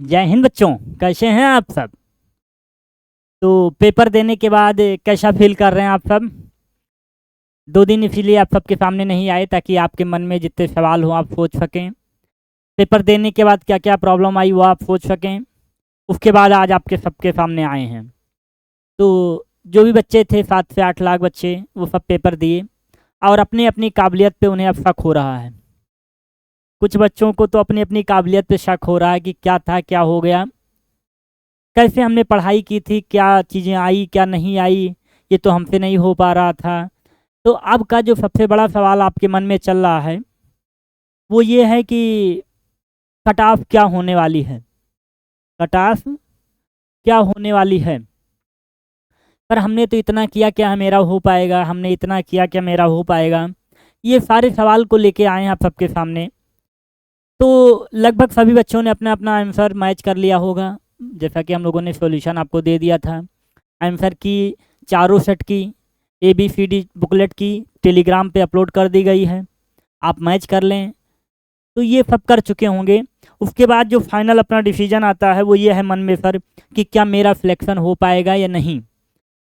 जय हिंद बच्चों। कैसे हैं आप सब? तो पेपर देने के बाद कैसा फील कर रहे हैं आप सब? 2 दिन इसीलिए आप सबके सामने नहीं आए ताकि आपके मन में जितने सवाल हो आप सोच सकें। पेपर देने के बाद क्या क्या प्रॉब्लम आई वो आप सोच सकें। उसके बाद आज आपके सबके सामने आए हैं। तो जो भी बच्चे थे 7 से 8 लाख बच्चे वो सब पेपर दिए और अपनी अपनी काबिलियत पे उन्हें अब शक हो रहा है। कुछ बच्चों को तो अपनी अपनी काबिलियत पे शक हो रहा है कि क्या था, क्या हो गया, कैसे हमने पढ़ाई की थी, क्या चीज़ें आई क्या नहीं आई, ये तो हमसे नहीं हो पा रहा था। तो अब का जो सबसे बड़ा सवाल आपके मन में चल रहा है वो ये है कि कट ऑफ क्या होने वाली है, कट ऑफ क्या होने वाली है। पर हमने तो इतना किया, क्या मेरा हो पाएगा, हमने इतना किया, क्या मेरा हो पाएगा, ये सारे सवाल को लेके आए हैं आप सबके सामने। तो लगभग सभी बच्चों ने अपना अपना आंसर मैच कर लिया होगा, जैसा कि हम लोगों ने सॉल्यूशन आपको दे दिया था। आंसर की चारों सेट की ABCD बुकलेट की टेलीग्राम पे अपलोड कर दी गई है, आप मैच कर लें। तो ये सब कर चुके होंगे। उसके बाद जो फाइनल अपना डिसीजन आता है वो ये है मन में सर कि क्या मेरा सिलेक्शन हो पाएगा या नहीं।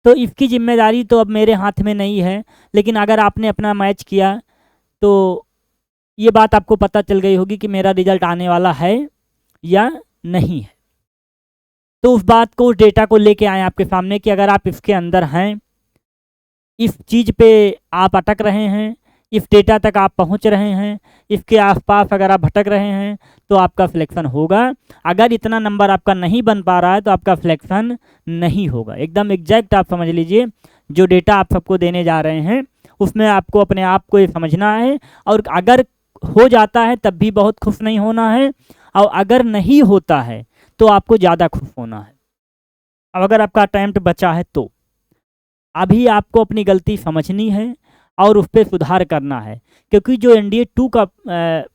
तो इसकी जिम्मेदारी तो अब मेरे हाथ में नहीं है, लेकिन अगर आपने अपना मैच किया तो ये बात आपको पता चल गई होगी कि मेरा रिजल्ट आने वाला है या नहीं है। तो उस बात को, उस डेटा को लेके आए आपके सामने कि अगर आप इसके अंदर हैं, इस चीज़ पे आप अटक रहे हैं, इस डेटा तक आप पहुंच रहे हैं, इसके आसपास अगर आप भटक रहे हैं तो आपका सिलेक्शन होगा। अगर इतना नंबर आपका नहीं बन पा रहा है तो आपका सिलेक्शन नहीं होगा। एकदम एग्जैक्ट आप समझ लीजिए, जो डेटा आप सबको देने जा रहे हैं उसमें आपको अपने आप को ये समझना है। और अगर हो जाता है तब भी बहुत खुश नहीं होना है, और अगर नहीं होता है तो आपको ज़्यादा खुश होना है। अब अगर आपका अटैम्प्ट बचा है तो अभी आपको अपनी गलती समझनी है और उस पर सुधार करना है, क्योंकि जो NDA 2 का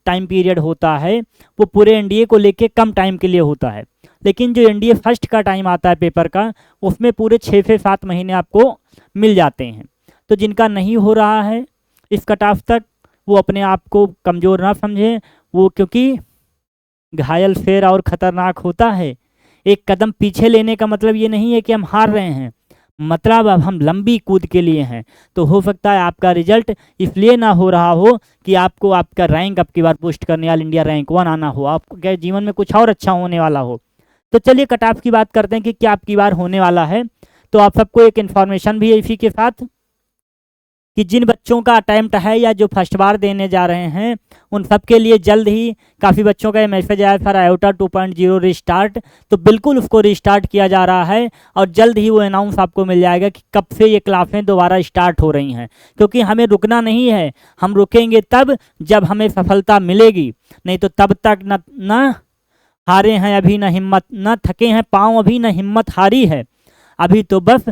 टाइम पीरियड होता है वो पूरे NDA को लेके कम टाइम के लिए होता है, लेकिन जो NDA फर्स्ट का टाइम आता है पेपर का, उसमें पूरे 6 से 7 महीने आपको मिल जाते हैं। तो जिनका नहीं हो रहा है इस कट ऑफ तक, वो अपने आप को कमज़ोर ना समझें। वो क्योंकि घायल शेर और ख़तरनाक होता है। एक कदम पीछे लेने का मतलब ये नहीं है कि हम हार रहे हैं, मतलब अब हम लंबी कूद के लिए हैं। तो हो सकता है आपका रिजल्ट इसलिए ना हो रहा हो कि आपको आपका रैंक अब की बार पोस्ट करने वाला इंडिया रैंक 1 आना हो, आपको क्या जीवन में कुछ और अच्छा होने वाला हो। तो चलिए कट ऑफ की बात करते हैं कि क्या आपकी बार होने वाला है। तो आप सबको एक इन्फॉर्मेशन भी है इसी के साथ कि जिन बच्चों का अटैम्प्ट है या जो फर्स्ट बार देने जा रहे हैं उन सब के लिए जल्द ही काफ़ी बच्चों का ये मैसेज आया सर आयोटा 2.0 रिस्टार्ट। तो बिल्कुल उसको रिस्टार्ट किया जा रहा है और जल्द ही वो अनाउंस आपको मिल जाएगा कि कब से ये क्लासें दोबारा स्टार्ट हो रही हैं। क्योंकि हमें रुकना नहीं है, हम रुकेंगे तब जब हमें सफलता मिलेगी, नहीं तो तब तक न हारे हैं अभी, न हिम्मत, न थके हैं पाँव अभी, न हिम्मत हारी है अभी, तो बस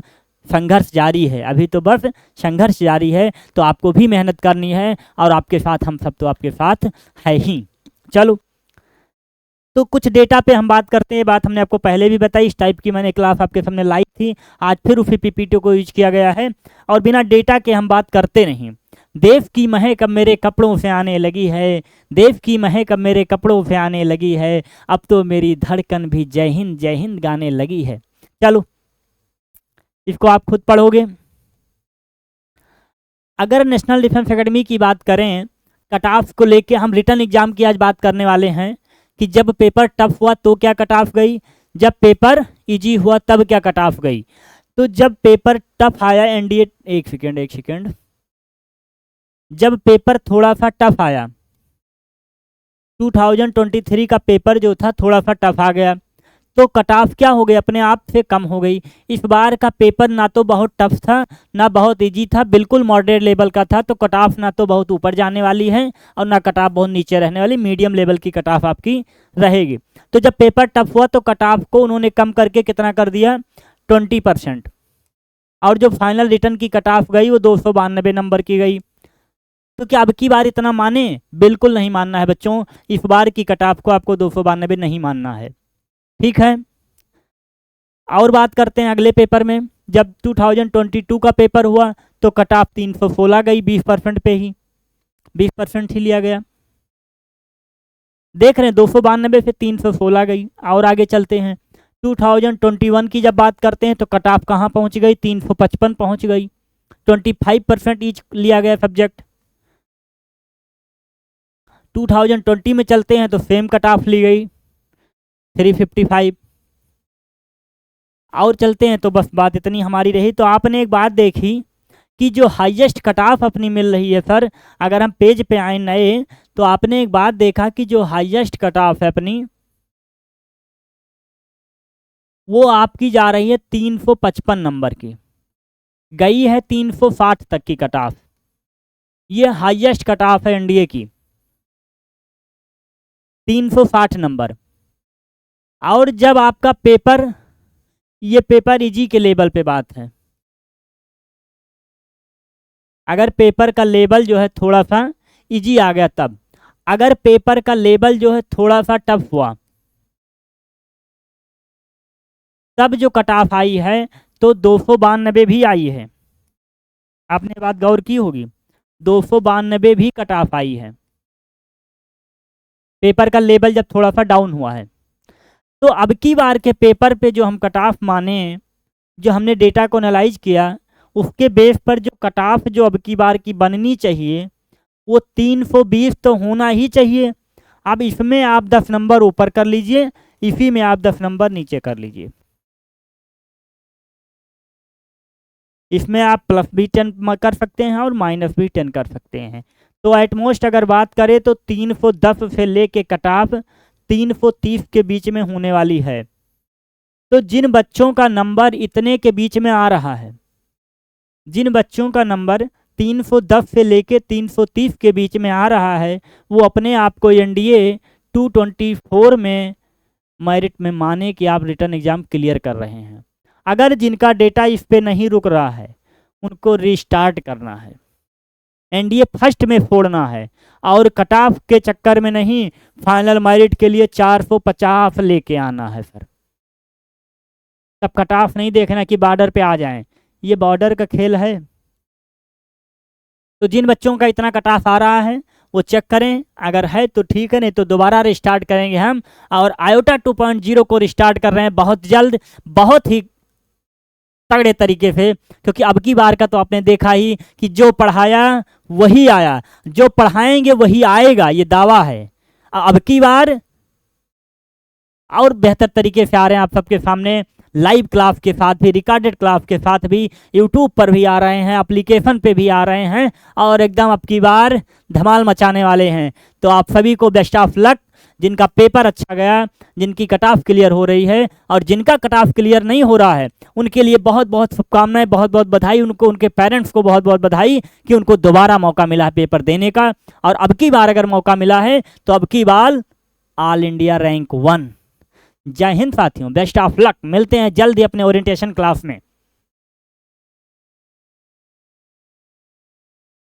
संघर्ष जारी है, अभी तो बस संघर्ष जारी है। तो आपको भी मेहनत करनी है और आपके साथ हम सब तो आपके साथ है ही। चलो तो कुछ डेटा पे हम बात करते हैं। बात हमने आपको पहले भी बताई, इस टाइप की मैंने क्लास आपके सामने लाई थी, आज फिर उसी PPT को यूज किया गया है। और बिना डेटा के हम बात करते नहीं। देश की महक अब मेरे कपड़ों से आने लगी है, देश की महक अब मेरे कपड़ों से आने लगी है, अब तो मेरी धड़कन भी जय हिंद गाने लगी है। चलो इसको आप खुद पढ़ोगे। अगर नेशनल डिफेंस एकेडमी की बात करें, कट ऑफ को लेके हम रिटर्न एग्जाम की आज बात करने वाले हैं कि जब पेपर टफ हुआ तो क्या कट ऑफ गई, जब पेपर इजी हुआ तब क्या कट ऑफ गई। तो जब पेपर टफ आया NDA, एक सेकेंड, जब पेपर थोड़ा सा टफ आया, 2023 का पेपर जो था थोड़ा सा टफ आ गया, तो कट ऑफ क्या हो गई, अपने आप से कम हो गई। इस बार का पेपर ना तो बहुत टफ था ना बहुत इजी था, बिल्कुल मॉडरेट लेवल का था। तो कट ऑफ ना तो बहुत ऊपर जाने वाली है और ना कट ऑफ बहुत नीचे रहने वाली, मीडियम लेवल की कट ऑफ आपकी रहेगी। तो जब पेपर टफ हुआ तो कट ऑफ को उन्होंने कम करके कितना कर दिया, 20%। और जो फाइनल रिटर्न की कट ऑफ गई वो 292 नंबर की गई। तो क्या अब की बार इतना माने, बिल्कुल नहीं मानना है बच्चों। इस बार की कट ऑफ को आपको 292 नहीं मानना है, ठीक है। और बात करते हैं अगले पेपर में। जब 2022 का पेपर हुआ तो कट ऑफ 316 गई, 20% पे ही, 20% ही लिया गया। देख रहे हैं 292 से 316 गई। और आगे चलते हैं 2021 की जब बात करते हैं तो कट ऑफ कहाँ पहुँच गई, 355 पहुँच गई। 25% ईच लिया गया सब्जेक्ट। 2020 में चलते हैं तो सेम कट ऑफ ली गई 355। और चलते हैं तो बस बात इतनी हमारी रही। तो आपने एक बात देखी कि जो हाईएस्ट कट ऑफ अपनी मिल रही है सर, अगर हम पेज पे आए नए तो आपने एक बात देखा कि जो हाईएस्ट कट ऑफ है अपनी वो आपकी जा रही है 355 नंबर की, गई है 360 तक की कट ऑफ। ये हाईएस्ट कट ऑफ है एनडीए की 360 नंबर। और जब आपका पेपर, ये पेपर इजी के लेवल पे बात है, अगर पेपर का लेवल जो है थोड़ा सा इजी आ गया तब, अगर पेपर का लेवल जो है थोड़ा सा टफ हुआ तब जो कट ऑफ आई है तो 292 भी आई है। आपने बात गौर की होगी, 292 भी कट ऑफ आई है पेपर का लेवल जब थोड़ा सा डाउन हुआ है। तो अब की बार के पेपर पे जो हम कट ऑफ माने, जो हमने डेटा को एनालाइज किया, उसके बेस पर जो कट ऑफ जो अब की बार की बननी चाहिए वो 320 तो होना ही चाहिए। अब इसमें आप 10 नंबर ऊपर कर लीजिए, इसी में आप 10 नंबर नीचे कर लीजिए। इसमें आप प्लस भी 10 कर सकते हैं और माइनस भी 10 कर सकते हैं। तो एटमोस्ट अगर बात करें तो 310 से लेके कट ऑफ 330 के बीच में होने वाली है। तो जिन बच्चों का नंबर इतने के बीच में आ रहा है, जिन बच्चों का नंबर 310 से लेके 330 के बीच में आ रहा है, वो अपने आप को एनडीए 224 में मेरिट में माने कि आप रिटर्न एग्जाम क्लियर कर रहे हैं। अगर जिनका डेटा इस पे नहीं रुक रहा है उनको रिस्टार्ट करना है, एनडीए फर्स्ट में फोड़ना है और कट ऑफ के चक्कर में नहीं, फाइनल मेरिट के लिए 450 लेके आना है सर। तब कट ऑफ नहीं देखना कि बॉर्डर पे आ जाएं, ये बॉर्डर का खेल है। तो जिन बच्चों का इतना कट ऑफ आ रहा है वो चेक करें, अगर है तो ठीक है, नहीं तो दोबारा रिस्टार्ट करेंगे हम। और आयोटा 2.0 को रिस्टार्ट कर रहे हैं बहुत जल्द, बहुत ही तगड़े तरीके से, क्योंकि अब की बार का तो आपने देखा ही कि जो पढ़ाया वही आया, जो पढ़ाएंगे वही आएगा, ये दावा है। अब की बार और बेहतर तरीके से आ रहे हैं आप सबके सामने, लाइव क्लास के साथ भी, रिकॉर्डेड क्लास के साथ भी, यूट्यूब पर भी आ रहे हैं, एप्लीकेशन पे भी आ रहे हैं और एकदम अब की बार धमाल मचाने वाले हैं। तो आप सभी को बेस्ट ऑफ लक। जिनका पेपर अच्छा गया, जिनकी कट ऑफ क्लियर हो रही है और जिनका कट ऑफ क्लियर नहीं हो रहा है उनके लिए बहुत बहुत शुभकामनाएं, बहुत बहुत बधाई उनको, उनके पेरेंट्स को बहुत बहुत बधाई कि उनको दोबारा मौका मिला है पेपर देने का। और अब की बार अगर मौका मिला है तो अब की बार ऑल इंडिया रैंक 1। जय हिंद साथियों, बेस्ट ऑफ लक। मिलते हैं जल्दी अपने ओरिएंटेशन क्लास में।